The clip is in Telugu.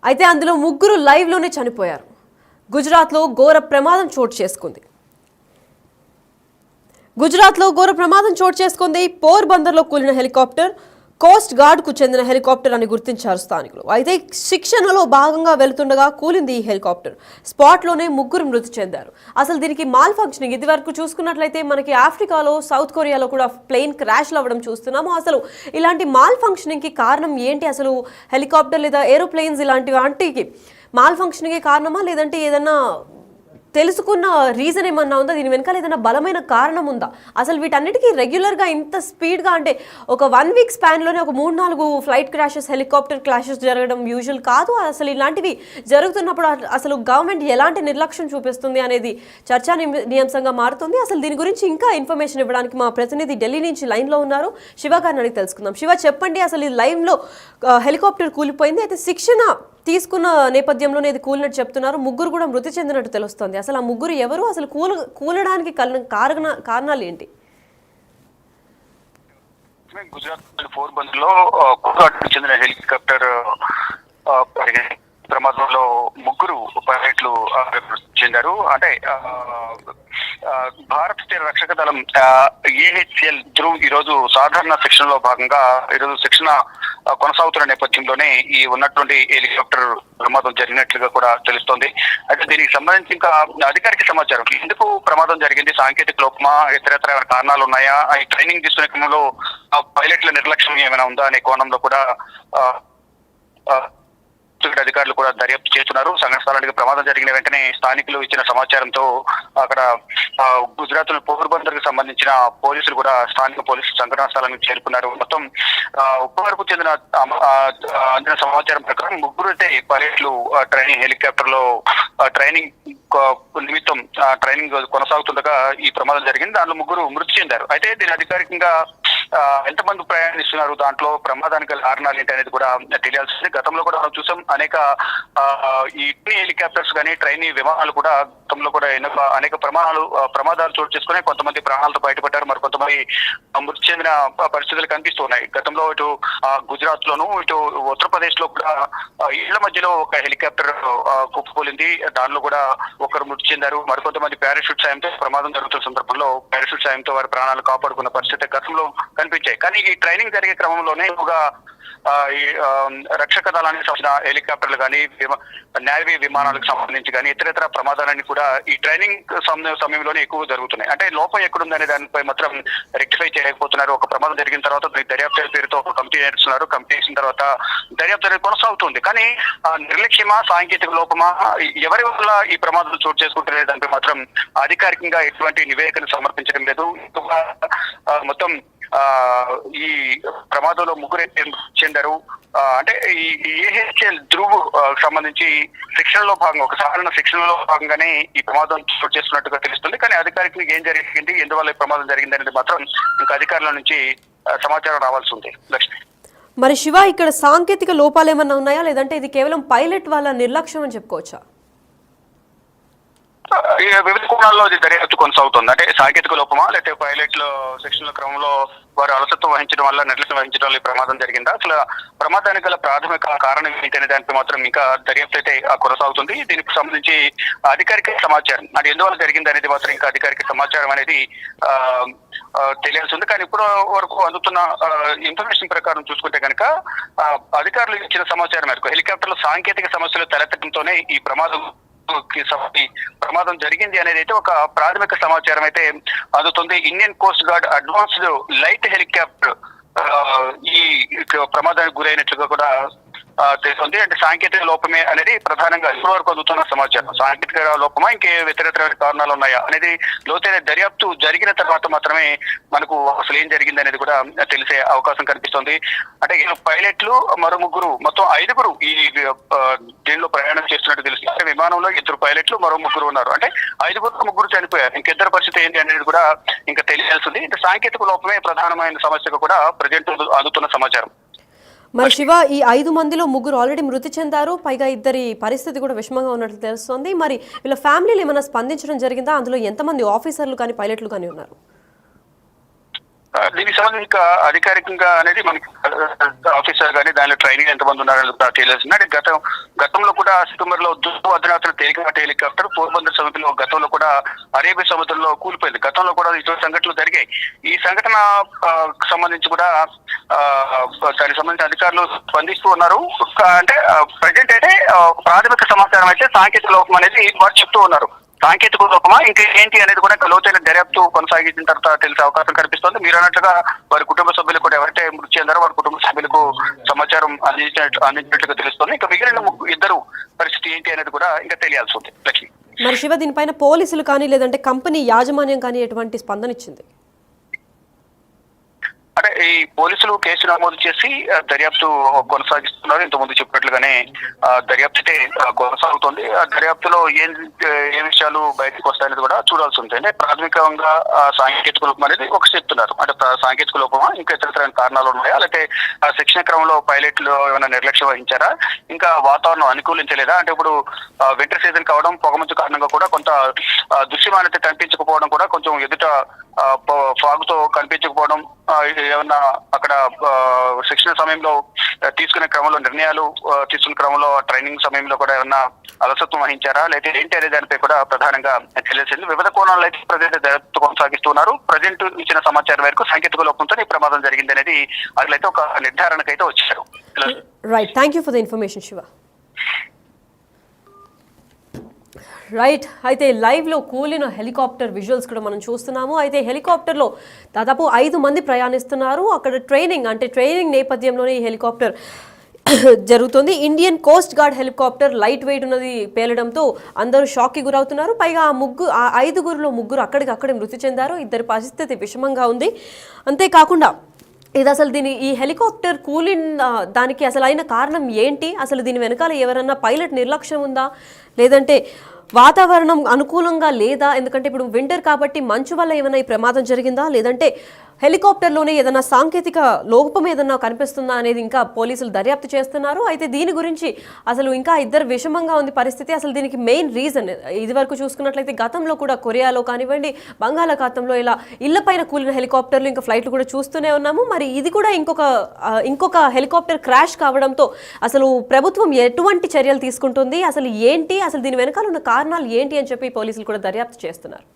అయితే అందులో ముగ్గురు లైవ్లోనే చనిపోయారు. గుజరాత్లో ఘోర ప్రమాదం చోటు చేసుకుంది. పోర్బందర్లో కూలిన హెలికాప్టర్ కోస్ట్ గార్డ్కు చెందిన హెలికాప్టర్ అని గుర్తించారు స్థానికులు. అయితే శిక్షణలో భాగంగా వెళుతుండగా కూలింది ఈ హెలికాప్టర్. స్పాట్లోనే ముగ్గురు మృతి చెందారు. అసలు దీనికి మాల్ ఫంక్షనింగ్ ఇది వరకు చూసుకున్నట్లయితే మనకి ఆఫ్రికాలో, సౌత్ కొరియాలో కూడా ప్లేన్ క్రాష్లు అవ్వడం చూస్తున్నాము. అసలు ఇలాంటి మాల్ ఫంక్షనింగ్కి కారణం ఏంటి? అసలు హెలికాప్టర్ లేదా ఏరోప్లేన్స్ ఇలాంటి వాటికి మాల్ ఫంక్షనింగ్కి కారణమా, లేదంటే ఏదన్నా తెలుసుకున్న రీజన్ ఏమన్నా ఉందా? దీని వెనకాల ఏదైనా బలమైన కారణం ఉందా? అసలు వీటన్నిటికీ రెగ్యులర్గా ఇంత స్పీడ్గా, అంటే ఒక 1 వీక్ స్పాన్లోనే ఒక 3-4 ఫ్లైట్ క్రాషెస్, హెలికాప్టర్ క్రాషెస్ జరగడం యూజువల్ కాదు. అసలు ఇలాంటివి జరుగుతున్నప్పుడు అసలు గవర్నమెంట్ ఎలాంటి నిర్లక్ష్యం చూపిస్తుంది అనేది చర్చానీయాంశంగా మారుతుంది. అసలు దీని గురించి ఇంకా ఇన్ఫర్మేషన్ ఇవ్వడానికి మా ప్రతినిధి ఢిల్లీ నుంచి లైన్లో ఉన్నారు. శివ గారిని అడిగి తెలుసుకుందాం. శివ, చెప్పండి, అసలు ఈ లైవ్లో హెలికాప్టర్ కూలిపోయింది. అయితే శిక్షణ తీసుకున్న నేపథ్యంలోనే ఇది కూలినట్టు చెప్తున్నారు. ముగ్గురు కూడా మృతి చెందినట్టు తెలుస్తోంది. అసలు ఆ ముగ్గురు ఎవరు? అసలు కూలడానికి కారణాలు ఏంటి? గుజరాత్ పోర్బందర్లో చెందిన హెలికాప్టర్ ప్రమాదంలో ముగ్గురు పైలట్లు చెందారు. అంటే భారత తీర రక్షక దళం ఏహెచ్ఎల్ ధ్రువ్ ఈరోజు సాధారణ శిక్షణలో భాగంగా ఈరోజు శిక్షణ కొనసాగుతున్న నేపథ్యంలోనే ఈ ఉన్నటువంటి హెలికాప్టర్ ప్రమాదం జరిగినట్లుగా కూడా తెలుస్తోంది. అయితే దీనికి సంబంధించి ఇంకా అధికారిక సమాచారం, ఎందుకు ప్రమాదం జరిగింది, సాంకేతిక లోపమా, ఇతరేతర కారణాలు ఉన్నాయా, ఈ ట్రైనింగ్ తీసుకునే క్రమంలో పైలట్ల నిర్లక్ష్యం ఏమైనా ఉందా అనే కోణంలో కూడా అధికారులు కూడా దర్యాప్తు చేస్తున్నారు. సంఘటన స్థలానికి ప్రమాదం జరిగిన వెంటనే స్థానికులు ఇచ్చిన సమాచారంతో అక్కడ గుజరాత్ పోర్బందర్ కు సంబంధించిన పోలీసులు కూడా స్థానిక పోలీసులు సంఘటనా స్థలానికి చేరుకున్నారు. మొత్తం ఉప్పవరకు చెందిన అందిన సమాచారం ప్రకారం ముగ్గురు అయితే పైలట్లు ట్రైనింగ్ హెలికాప్టర్ లో ట్రైనింగ్ నిమిత్తం ట్రైనింగ్ కొనసాగుతుండగా ఈ ప్రమాదం జరిగింది. దాంట్లో ముగ్గురు మృతి చెందారు. అయితే దీని అధికారికంగా ఎంతమంది ప్రయాణిస్తున్నారు, దాంట్లో ప్రమాదానికి కారణాలు ఏంటి అనేది కూడా తెలియాల్సింది. గతంలో కూడా మనం చూసాం, అనేక ఈ హెలికాప్టర్స్ కానీ ట్రైనీ విమానాలు కూడా గతంలో కూడా అనేక ప్రమాదాలు చోటు చేసుకుని కొంతమంది ప్రాణాలతో బయటపడ్డారు, మరి కొంతమంది మృతి చెందిన పరిస్థితులు కనిపిస్తున్నాయి. గతంలో ఇటు గుజరాత్ లోను, ఇటు ఉత్తరప్రదేశ్ లో కూడా ఇళ్ల మధ్యలో ఒక హెలికాప్టర్ కుప్పకూలింది. దానిలో కూడా ఒకరు మృతి చెందారు. మరికొంతమంది పారాషూట్ సాయంతో ప్రమాదం జరుగుతున్న సందర్భంలో పారాషూట్ సాయంతో వారి ప్రాణాలు కాపాడుకున్న పరిస్థితి గతంలో కనిపించాయి. కానీ ఈ ట్రైనింగ్ జరిగే క్రమంలోనే ఒక రక్షక దళానికి సంబంధించిన హెలికాప్టర్లు కానీ, నేవీ విమానాలకు సంబంధించి కానీ ఇతర ప్రమాదాలన్నీ కూడా ఈ ట్రైనింగ్ సమయంలోనే ఎక్కువ జరుగుతున్నాయి. అంటే లోపం ఎక్కడుందనే దానిపై మాత్రం రెక్టిఫై చేయలేకపోతున్నారు. ఒక ప్రమాదం జరిగిన తర్వాత దర్యాప్తు పేరుతో ఒక కమిటీ నేర్చుకున్నారు. కమిటీ వేసిన తర్వాత దర్యాప్తు కొనసాగుతుంది. కానీ నిర్లక్ష్యమా, సాంకేతిక లోపమా, ఎవరి వల్ల ఈ ప్రమాదాలు చోటు చేసుకుంటున్న దానిపై మాత్రం అధికారికంగా ఎటువంటి నివేదికను సమర్పించడం లేదు. మొత్తం ఈ ప్రమాదంలో ముగ్గురు చెందారు. అంటే ఈ ఏహెచ్ఎల్ ధ్రువ్ సంబంధించి శిక్షణలో భాగంగా, ఒక సాధారణ శిక్షణలో భాగంగానే ఈ ప్రమాదం చోటు చేస్తున్నట్టుగా తెలుస్తుంది. కానీ అధికారికంగా ఏం జరిగింది, ఎందువల్ల ఈ ప్రమాదం జరిగింది అనేది మాత్రం ఇంకా అధికారుల నుంచి సమాచారం రావాల్సి ఉంది. లక్ష్మి, మరి శివ, ఇక్కడ సాంకేతిక లోపాలు ఏమన్నా ఉన్నాయా, లేదంటే ఇది కేవలం పైలట్ వాళ్ళ నిర్లక్ష్యం అని చెప్పుకోవచ్చా? వివిధ కోణాల్లో ఇది దర్యాప్తు కొనసాగుతుంది. అంటే సాంకేతిక లోపమా, లేకపోతే పైలట్ల శిక్షణ క్రమంలో వారు అలసత్వం వహించడం వల్ల, నిర్లక్ష్యం వహించడం వల్ల ఈ ప్రమాదం జరిగిందా, అసలు ప్రమాదానికి గల ప్రాథమిక కారణం ఏంటనే దానిపై మాత్రం ఇంకా దర్యాప్తు అయితే కొనసాగుతుంది. దీనికి సంబంధించి అధికారిక సమాచారం, అది ఎందువల్ల జరిగింది అనేది మాత్రం ఇంకా అధికారిక సమాచారం అనేది తెలియాల్సి ఉంది. కానీ ఇప్పుడు వరకు అందుతున్న ఇన్ఫర్మేషన్ ప్రకారం చూసుకుంటే కనుక అధికారులు ఇచ్చిన సమాచారం మేరకు హెలికాప్టర్లో సాంకేతిక సమస్యలు తలెత్తడంతోనే ఈ ప్రమాదం జరిగింది అనేది అయితే ఒక ప్రాథమిక సమాచారం అయితే అందుతుంది. Indian coast guard advanced light helicopter ఈ ప్రమాదానికి గురైనట్లుగా కూడా తెలుస్తుంది. అంటే సాంకేతిక లోపమే అనేది ప్రధానంగా ఇప్పటి వరకు అందుతున్న సమాచారం. సాంకేతిక లోపమా, ఇంకే ఇతర కారణాలు ఉన్నాయా అనేది లోతైన దర్యాప్తు జరిగిన తర్వాత మాత్రమే మనకు అసలు ఏం జరిగింది అనేది కూడా తెలిసే అవకాశం కనిపిస్తుంది. అంటే పైలట్లు మరో ముగ్గురు, మొత్తం 5గురు ఈ దీనిలో ప్రయాణం చేస్తున్నట్టు తెలుస్తుంది. అంటే విమానంలో 2 పైలట్లు మరో ముగ్గురు ఉన్నారు. అంటే 5గురు చనిపోయారు. ఇంకిద్దరు పరిస్థితి ఏంటి అనేది కూడా ఇంకా తెలియాల్సింది. అంటే సాంకేతిక లోపమే ప్రధానమైన సమస్యగా కూడా ప్రజెంట్ అందుతున్న సమాచారం. మరి శివ, ఈ 5 మందిలో ముగ్గురు ఆల్రెడీ మృతి చెందారు, పైగా ఇద్దరి పరిస్థితి కూడా విషమంగా ఉన్నట్లు తెలుస్తోంది. మరి వీళ్ళ ఫ్యామిలీలు ఏమైనా స్పందించడం జరిగిందా? అందులో ఎంతమంది ఆఫీసర్లు కానీ, పైలట్లు కానీ ఉన్నారు? దీనికి సంబంధించి ఇంకా అధికారికంగా అనేది మనకి ఆఫీసర్ కానీ దానిలో ట్రైనింగ్ ఎంతమంది ఉన్నారని కూడా తెలియాల్సింది. అంటే గతంలో కూడా సెప్టెంబర్ లో దుర్గు అధునాతన తేలికపాటి హెలికాప్టర్ పోర్బందర్ సముద్రంలో గతంలో కూడా అరేబియా సముద్రంలో కూలిపోయింది. గతంలో కూడా ఇటువంటి సంఘటనలు జరిగాయి. ఈ సంఘటన సంబంధించి కూడా దానికి సంబంధించిన అధికారులు స్పందిస్తూ ఉన్నారు. అంటే ప్రజెంట్ అయితే ప్రాథమిక సమాచారం అయితే సాంకేతిక లోపం అనేది వారు చెప్తూ ఉన్నారు. సాంకేతిక లోపమా ఇంకా ఏంటి అనేది కూడా లోతైన దర్యాప్తు కొనసాగించిన తర్వాత తెలిసే అవకాశం కనిపిస్తోంది. మీరు అన్నట్లుగా వారి కుటుంబ సభ్యులు కూడా ఎవరైతే మృతి చెందారో వారి కుటుంబ సభ్యులకు సమాచారం అందించినట్లుగా తెలుస్తోంది. ఇంకా మిగిలిన ఇద్దరు పరిస్థితి ఏంటి అనేది కూడా ఇంకా తెలియాల్సి ఉంది. లక్ష్మి, మరి శివ, దీనిపైన పోలీసులు కానీ లేదంటే కంపెనీ యాజమాన్యం కానీ ఎటువంటి స్పందన ఇచ్చింది? అంటే ఈ పోలీసులు కేసు నమోదు చేసి దర్యాప్తు కొనసాగిస్తున్నారు. ఇంతకుముందు చెప్పినట్లుగానే దర్యాప్తు అయితే కొనసాగుతుంది. ఆ దర్యాప్తులో ఏ విషయాలు బయటకు వస్తాయనేది కూడా చూడాల్సి ఉంటుంది. అంటే ప్రాథమికంగా సాంకేతిక లోపం అనేది ఒక చెప్తున్నారు. అంటే సాంకేతిక లోపమా, ఇంకా ఇతర కారణాలు ఉన్నాయా, లేకపోతే శిక్షణ క్రమంలో పైలట్లు ఏమైనా నిర్లక్ష్యం వహించారా, ఇంకా వాతావరణం అనుకూలించలేదా? అంటే ఇప్పుడు వింటర్ సీజన్ కావడం, పొగమంచు కారణంగా కూడా కొంత దృశ్యమానత కనిపించకపోవడం, కూడా కొంచెం ఎదుట ఫాగుతో కనిపించకపోవడం, ఏమన్నా అక్కడ శిక్షణ సమయంలో తీసుకునే క్రమంలో నిర్ణయాలు తీసుకునే క్రమంలో ట్రైనింగ్ సమయంలో కూడా ఏమన్నా అలసత్వం వహించారా, లేకపోతే ఏంటి అనే దానిపై కూడా ప్రధానంగా తెలిసింది. వివిధ కోణాల్లో అయితే ప్రజెంట్ దర్యాప్తు కొనసాగిస్తున్నారు. ప్రజెంట్ ఇచ్చిన సమాచారం మేరకు సాంకేతిక లోపంతో ఈ ప్రమాదం జరిగింది అనేది అట్లయితే ఒక నిర్ధారణకైతే వచ్చారు. Right, thank you for the information Shiva. Right, అయితే లైవ్లో కూలిన హెలికాప్టర్ విజువల్స్ కూడా మనం చూస్తున్నాము. అయితే హెలికాప్టర్లో దాదాపు 5 మంది ప్రయాణిస్తున్నారు. అక్కడ ట్రైనింగ్ నేపథ్యంలోనే ఈ హెలికాప్టర్ జరుగుతుంది. Indian coast guard helicopter light weight ఉన్నది పేలడంతో అందరూ షాక్కి గురవుతున్నారు. పైగా ఆ 5గురిలో 3 అక్కడికక్కడే మృతి చెందారు. ఇద్దరి పరిస్థితి విషమంగా ఉంది. అంతేకాకుండా ఇది అసలు ఈ హెలికాప్టర్ కూలిన దానికి అసలు అయిన కారణం ఏంటి, అసలు దీని వెనకాల ఎవరన్నా పైలట్ నిర్లక్ష్యం ఉందా, లేదంటే వాతావరణం అనుకూలంగా లేదా, ఎందుకంటే ఇప్పుడు వింటర్ కాబట్టి మంచు వల్ల ఏమైనా ఈ ప్రమాదం జరిగిందా, లేదంటే హెలికాప్టర్లోనే ఏదైనా సాంకేతిక లోపం ఏదన్నా కనిపిస్తుందా అనేది ఇంకా పోలీసులు దర్యాప్తు చేస్తున్నారు. అయితే దీని గురించి అసలు ఇంకా ఇద్దరు విషమంగా ఉంది పరిస్థితి. అసలు దీనికి మెయిన్ రీజన్ ఇది వరకు చూసుకున్నట్లయితే గతంలో కూడా కొరియాలో కానివ్వండి, బంగాళాఖాతంలో ఇలా ఇళ్లపైన కూలిన హెలికాప్టర్లు ఇంకా ఫ్లైట్లు కూడా చూస్తూనే ఉన్నాము. మరి ఇది కూడా ఇంకొక హెలికాప్టర్ క్రాష్ కావడంతో అసలు ప్రభుత్వం ఎటువంటి చర్యలు తీసుకుంటుంది, అసలు ఏంటి, అసలు దీని వెనకాల ఉన్న కారణాలు ఏంటి అని చెప్పి పోలీసులు కూడా దర్యాప్తు చేస్తున్నారు.